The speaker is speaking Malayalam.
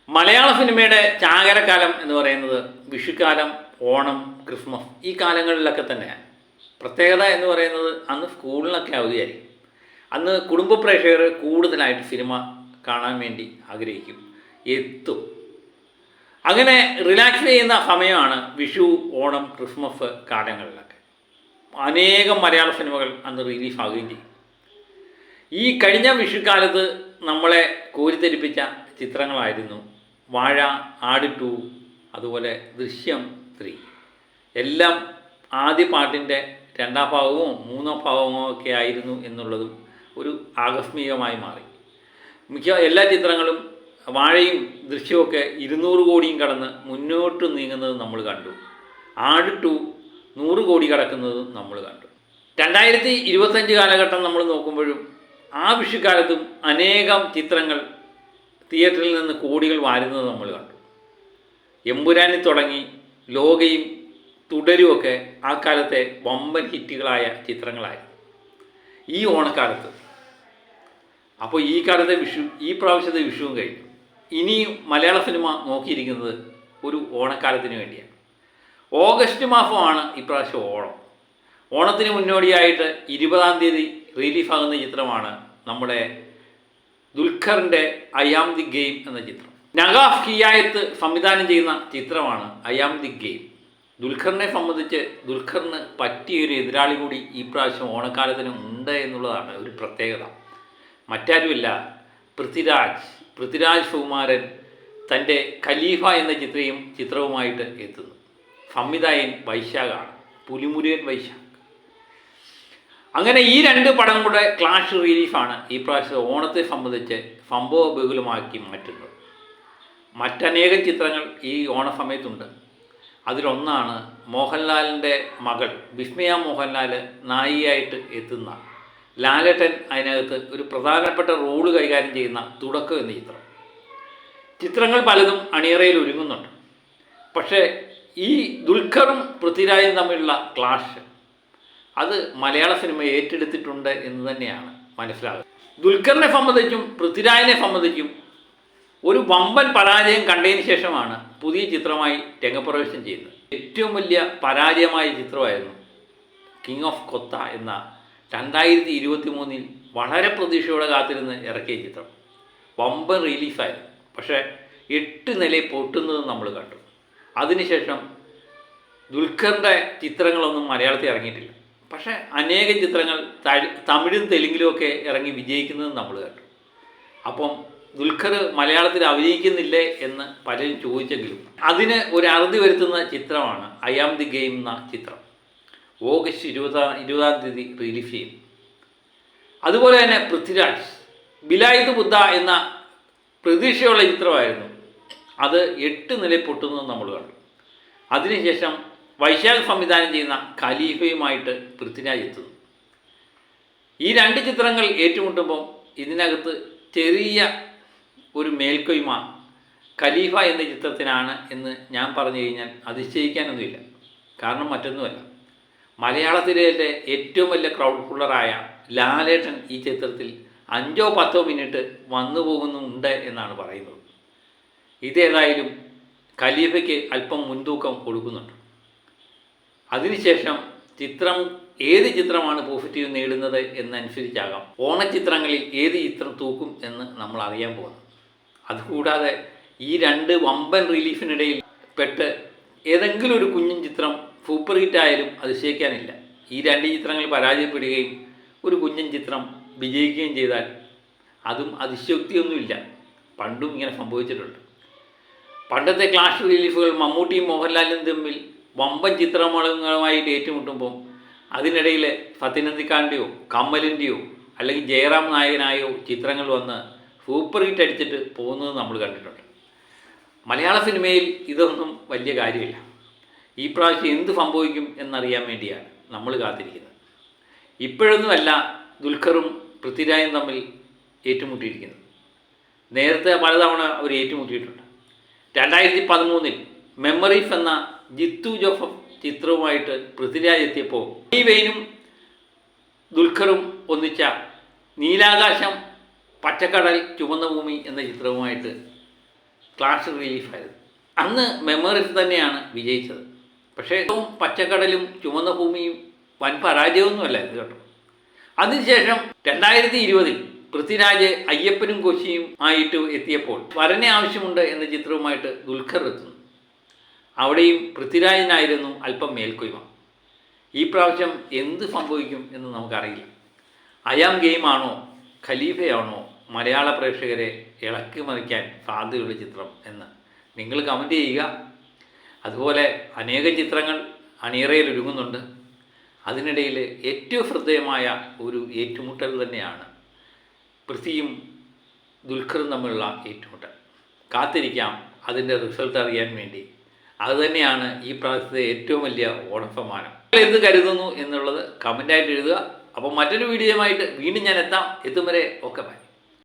മലയാള സിനിമയുടെ ചാകരക്കാലം എന്ന് പറയുന്നത് വിഷുക്കാലം, ഓണം, ക്രിസ്മസ് ഈ കാലങ്ങളിലൊക്കെ തന്നെയാണ്. പ്രത്യേകത എന്ന് പറയുന്നത് അന്ന് സ്കൂളിലൊക്കെ അവധിയായിരിക്കും. അന്ന് കുടുംബ പ്രേക്ഷകർ കൂടുതലായിട്ട് സിനിമ കാണാൻ വേണ്ടി ആഗ്രഹിക്കും, എത്തും. അങ്ങനെ റിലാക്സ് ചെയ്യുന്ന സമയമാണ് വിഷു, ഓണം, ക്രിസ്മസ് കാലങ്ങളിലൊക്കെ. അനേകം മലയാള സിനിമകൾ അന്ന് റിലീസ് ആവുകയും ചെയ്യും. ഈ കഴിഞ്ഞ വിഷുക്കാലത്ത് നമ്മളെ കോരിത്തെരിപ്പിച്ച ചിത്രങ്ങളായിരുന്നു വാഴ, ആട് 2, അതുപോലെ ദൃശ്യം 3. എല്ലാം ആദ്യ പാട്ടിൻ്റെ രണ്ടാം ഭാഗമോ മൂന്നാം ഭാഗമോ ഒക്കെ ആയിരുന്നു എന്നുള്ളതും ഒരു ആകസ്മികമായി മാറി. എല്ലാ ചിത്രങ്ങളും വാഴയും ദൃശ്യമൊക്കെ 200 കോടിയും കടന്ന് മുന്നോട്ട് നീങ്ങുന്നത് നമ്മൾ കണ്ടു. ആട് 2 100 കോടി കടക്കുന്നതും നമ്മൾ കണ്ടു. 2025 കാലഘട്ടം നമ്മൾ നോക്കുമ്പോഴും ആ വിഷുക്കാലത്തും അനേകം ചിത്രങ്ങൾ തിയേറ്ററിൽ നിന്ന് കോടികൾ വാരുന്നത് നമ്മൾ കണ്ടു. എമ്പുരാനിൽ തുടങ്ങി ലോകയും തുടരുമൊക്കെ ആ കാലത്തെ വമ്പൻ ഹിറ്റുകളായ ചിത്രങ്ങളായിരുന്നു ഈ ഓണക്കാലത്ത്. അപ്പോൾ ഈ കാലത്തെ ഈ പ്രാവശ്യത്തെ വിഷുവും കഴിഞ്ഞു. ഇനിയും മലയാള സിനിമ നോക്കിയിരിക്കുന്നത് ഒരു ഓണക്കാലത്തിന് വേണ്ടിയാണ്. ഓഗസ്റ്റ് മാസമാണ് ഇപ്രാവശ്യം ഓണം. ഓണത്തിന് മുന്നോടിയായിട്ട് 20-ാം തീയതി റിലീഫാകുന്ന ചിത്രമാണ് നമ്മുടെ ദുൽഖറിൻ്റെ ഐ ആം ദി ഗെയിം എന്ന ചിത്രം. നഗാഫ് ഹിയായത്ത് സംവിധാനം ചെയ്യുന്ന ചിത്രമാണ് ഐ ആം ദി ഗെയിം. ദുൽഖറിനെ സംബന്ധിച്ച് ദുൽഖറിന് പറ്റിയൊരു എതിരാളി കൂടി ഈ പ്രാവശ്യം ഓണക്കാലത്തിന് ഉണ്ട് എന്നുള്ളതാണ് ഒരു പ്രത്യേകത. മറ്റാരുമില്ല, പൃഥ്വിരാജ് സുകുമാരൻ തൻ്റെ ഖലീഫ എന്ന ചിത്രവുമായിട്ട് എത്തുന്നു. സംവിധായകൻ വൈശാഖാണ്, പുലിമുരുകൻ വൈശാഖ്. അങ്ങനെ ഈ 2 പടം കൂടെ ക്ലാഷ് റിലീഫാണ് ഈ പ്രാവശ്യം ഓണത്തെ സംബന്ധിച്ച് സംഭവ ബഹുലമാക്കി മാറ്റുന്നത്. മറ്റനേകം ചിത്രങ്ങൾ ഈ ഓണ സമയത്തുണ്ട്. അതിലൊന്നാണ് മോഹൻലാലിൻ്റെ മകൾ വിസ്മയ മോഹൻലാൽ നായികയായിട്ട് എത്തുന്ന ലാലേട്ടൻ അതിനകത്ത് ഒരു പ്രധാനപ്പെട്ട റോള് കൈകാര്യം ചെയ്യുന്ന തുടക്കം എന്ന ചിത്രം. ചിത്രങ്ങൾ പലതും അണിയറയിൽ ഒരുങ്ങുന്നുണ്ട്. പക്ഷേ ഈ ദുൽഖറും പൃഥ്വിരാജും തമ്മിലുള്ള ക്ലാഷ് അത് മലയാള സിനിമ ഏറ്റെടുത്തിട്ടുണ്ട് എന്ന് തന്നെയാണ് മനസ്സിലാകുന്നത്. ദുൽഖറിനെ സംബന്ധിച്ചും പൃഥ്വിരാജിനെ സംബന്ധിച്ചും ഒരു വമ്പൻ പരാജയം കണ്ടതിന് ശേഷമാണ് പുതിയ ചിത്രമായി രംഗപ്രവേശം ചെയ്യുന്നത്. ഏറ്റവും വലിയ പരാജയമായ ചിത്രമായിരുന്നു കിങ് ഓഫ് കൊത്ത എന്ന 2023 വളരെ പ്രതീക്ഷയോടെ കാത്തിരുന്ന് ഇറക്കിയ ചിത്രം. വമ്പൻ റിലീഫായിരുന്നു. പക്ഷേ 8 നിലയിൽ പൊട്ടുന്നത് നമ്മൾ കണ്ടു. അതിനുശേഷം ദുൽഖറിൻ്റെ ചിത്രങ്ങളൊന്നും മലയാളത്തിൽ ഇറങ്ങിയിട്ടില്ല. പക്ഷേ അനേകം ചിത്രങ്ങൾ തമിഴും തെലുങ്കിലുമൊക്കെ ഇറങ്ങി വിജയിക്കുന്നത് നമ്മൾ കണ്ടു. അപ്പം ദുൽഖർ മലയാളത്തിൽ അഭിനയിക്കുന്നില്ലേ എന്ന് പലരും ചോദിച്ചെങ്കിലും അതിന് ഒരു അറുതി വരുത്തുന്ന ചിത്രമാണ് ഐ ആം ദി ഗെയിം എന്ന ചിത്രം. ഓഗസ്റ്റ് 20-ാം തീയതി റിലീഫ് ചെയ്യും. അതുപോലെ തന്നെ പൃഥ്വിരാജ് ബിലായിത്ത് ബുദ്ധ എന്ന പ്രതീക്ഷയുള്ള ചിത്രമായിരുന്നു. അത് 8 നിലയിൽ പൊട്ടുന്നത് നമ്മൾ കണ്ടു. അതിനുശേഷം വൈശാഖ് സംവിധാനം ചെയ്യുന്ന ഖലീഫയുമായിട്ട് പൃഥ്വിരാജ് എത്തുന്നു. ഈ 2 ചിത്രങ്ങൾ ഏറ്റുമുട്ടുമ്പോൾ ഇതിനകത്ത് ചെറിയ ഒരു മേൽക്കൊയ്മ ഖലീഫ എന്ന ചിത്രത്തിനാണ് എന്ന് ഞാൻ പറഞ്ഞു കഴിഞ്ഞാൽ അതിശയിക്കാനൊന്നുമില്ല. കാരണം മറ്റൊന്നുമല്ല, മലയാളത്തിലെ ഏറ്റവും വലിയ ക്രൗഡ് പുള്ളറായ ലാലേട്ടൻ ഈ ചിത്രത്തിൽ 5-10 മിനിറ്റ് വന്നു പോകുന്നുണ്ട് എന്നാണ് പറയുന്നത്. ഇതേതായാലും ഖലീഫയ്ക്ക് അല്പം മുൻതൂക്കം കൊടുക്കുന്നുണ്ട്. അതിനുശേഷം ഏത് ചിത്രമാണ് പോസിറ്റീവ് നേടുന്നത് എന്നനുസരിച്ചാകാം ഓണച്ചിത്രങ്ങളിൽ ഏത് ചിത്രം തൂക്കും എന്ന് നമ്മൾ അറിയാൻ പോകുന്നു. അതുകൂടാതെ ഈ 2 വമ്പൻ റിലീഫിനിടയിൽ പെട്ട് ഏതെങ്കിലും ഒരു കുഞ്ഞൻ ചിത്രം സൂപ്പർ ഹിറ്റായാലും അതിശയിക്കാനില്ല. ഈ 2 ചിത്രങ്ങൾ പരാജയപ്പെടുകയും ഒരു കുഞ്ഞൻ ചിത്രം വിജയിക്കുകയും ചെയ്താൽ അതും അതിശയോക്തിയൊന്നുമില്ല. പണ്ടും ഇങ്ങനെ സംഭവിച്ചിട്ടുണ്ട്. പണ്ടത്തെ ക്ലാഷ് റിലീഫുകൾ മമ്മൂട്ടിയും മോഹൻലാലും തമ്മിൽ വമ്പൻ ചിത്രങ്ങളുമായിട്ട് ഏറ്റുമുട്ടുമ്പോൾ അതിനിടയിൽ സത്യനന്ദിക്കാൻ്റെയോ കമലിൻ്റെയോ അല്ലെങ്കിൽ ജയറാം നായകനായോ ചിത്രങ്ങൾ വന്ന് സൂപ്പർ ഹിറ്റ് അടിച്ചിട്ട് പോകുന്നത് നമ്മൾ കണ്ടിട്ടുണ്ട്. മലയാള സിനിമയിൽ ഇതൊന്നും വലിയ കാര്യമില്ല. ഈ പ്രാവശ്യം എന്ത് സംഭവിക്കും എന്നറിയാൻ വേണ്ടിയാണ് നമ്മൾ കാത്തിരിക്കുന്നത്. ഇപ്പോഴൊന്നുമല്ല ദുൽഖറും പൃഥ്വിരാജും തമ്മിൽ ഏറ്റുമുട്ടിയിരിക്കുന്നത്. നേരത്തെ പലതവണ അവർ ഏറ്റുമുട്ടിയിട്ടുണ്ട്. 2013 മെമ്മറീസ് എന്ന ജിത്തു ജോസഫ് ചിത്രവുമായിട്ട് പൃഥ്വിരാജ് എത്തിയപ്പോൾ ഈ വെയിനും ദുൽഖറും ഒന്നിച്ച നീലാകാശം പച്ചക്കടൽ ചുവന്ന ഭൂമി എന്ന ചിത്രവുമായിട്ട് ക്ലാഷ് റിലീഫായിരുന്നു. അന്ന് മെമ്മറീസ് തന്നെയാണ് വിജയിച്ചത്. പക്ഷേ ഏറ്റവും പച്ചക്കടലും ചുവന്ന ഭൂമിയും വൻ പരാജയമൊന്നുമല്ലായിരുന്നു കേട്ടോ. അതിനുശേഷം 2020 പൃഥ്വിരാജ് അയ്യപ്പനും കൊച്ചിയും ആയിട്ട് എത്തിയപ്പോൾ വരനെ ആവശ്യമുണ്ട് എന്ന ചിത്രവുമായിട്ട് ദുൽഖർ എത്തുന്നു. അവിടെയും പൃഥ്വിരാജിനായിരുന്നു അല്പം മേൽക്കൊയ്മ. ഈ പ്രാവശ്യം എന്ത് സംഭവിക്കും എന്ന് നമുക്കറിയില്ല. അയാം ഗെയിമാണോ ഖലീഫയാണോ മലയാള പ്രേക്ഷകരെ ഇളക്കി മറിക്കാൻ സാധ്യതയുള്ള ചിത്രം എന്ന് നിങ്ങൾ കമൻറ്റ് ചെയ്യുക. അതുപോലെ അനേകം ചിത്രങ്ങൾ അണിയറയിൽ ഒരുങ്ങുന്നുണ്ട്. അതിനിടയിൽ ഏറ്റവും ശ്രദ്ധേയമായ ഒരു ഏറ്റുമുട്ടൽ തന്നെയാണ് പൃഥ്വിയും ദുൽഖറും തമ്മിലുള്ള ഏറ്റുമുട്ടൽ. കാത്തിരിക്കാം അതിൻ്റെ റിസൾട്ട് അറിയാൻ വേണ്ടി. അതുതന്നെയാണ് ഈ പ്രാവശ്യത്തെ ഏറ്റവും വലിയ ഓണസമ്മാനം. എന്ത് കരുതുന്നു എന്നുള്ളത് കമൻ്റായിട്ട് എഴുതുക. അപ്പോൾ മറ്റൊരു വീഡിയോയുമായിട്ട് വീണ്ടും ഞാൻ എത്തും വരെ ഓക്കെ ബൈ.